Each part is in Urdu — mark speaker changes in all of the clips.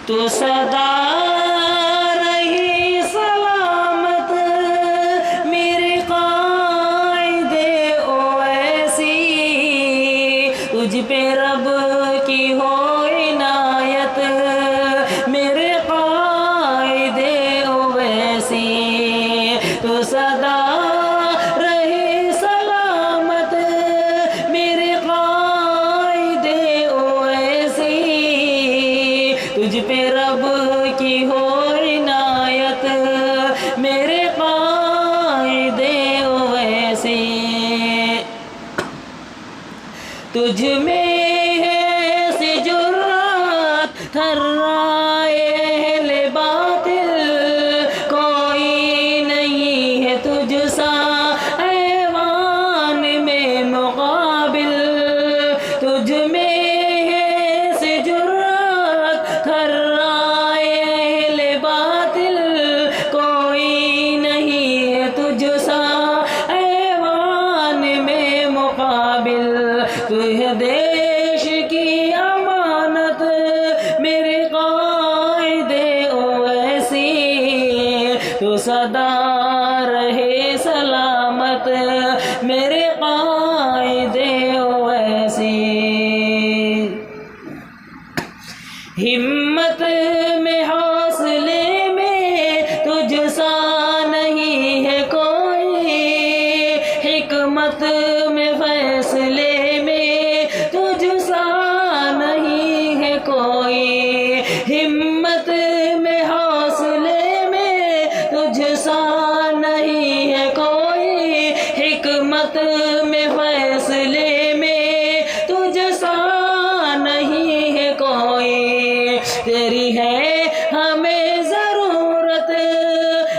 Speaker 1: تو سدا رہی سلامت میرے قائد اویسی، تجھ پہ رب کی ہو عنایت میرے قائد اویسی، تو سدا رہی سلامت میرے قائد اویسی، تجھ پہ رب کی ہو عنایت میرے قائد اویسی، تجھ میں ہے سی جرات تھرائے اہل باطل، کوئی نہیں ہے تجھ سا ایوان میں مقابل، تجھ میں ہے سی جرات تھرائے اہل باطل، کوئی نہیں ہے تجھ سا ایوان میں مقابل، تو ہے دیش کی امانت میرے قائد اویسی، تو سدا رہے سلامت میرے قائد اویسی، ہمت میں حوصلے میں تجھ سا نہیں ہے کوئی، حکمت میں فیصلے میں تجھ سا نہیں ہے کوئی، ہمت میں حوصلے میں تجھ سا نہیں ہے کوئی، حکمت میں فیصلے میں تجھ سا نہیں ہے کوئی، تیری ہے ہمیں ضرورت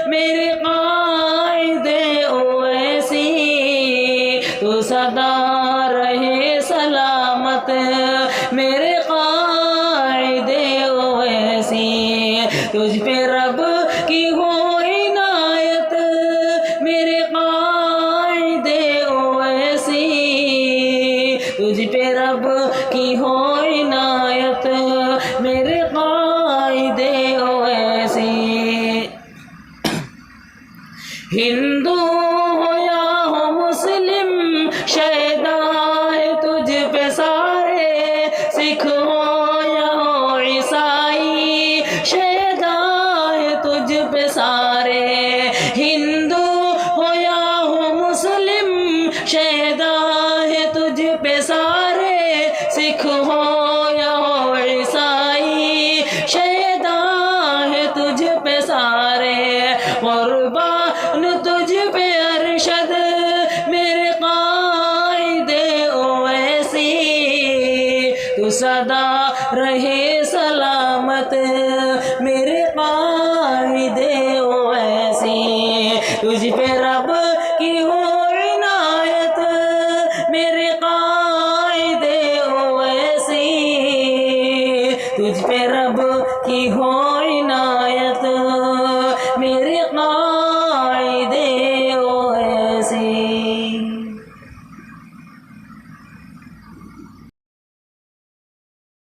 Speaker 1: میرے قائد اویسی، تو سدا رہے سلامت میرے قائد اویسی، تجھ پہ رب کی ہو عنایت میرے قائد اویسی، تجھ پہ رب کی ہو عنایت میرے قائد اویسی، ہندو ہو یا ہو مسلم شیدا ہے تجھ پہ سارے، سکھ ہو یا ہو عیسائی شیدا ہے تجھ پہ سارے، ہندو ہو یا ہو مسلم شیدا ہے تجھ پہ سارے، سکھ ہو یا ہو عیسائی شیدا ہے تجھ پہ سارے، قربان تجھ پہ ارشد میرے قائد اویسی، تو سدا رہے سلامت میرے قائد اویسی، تجھ پہ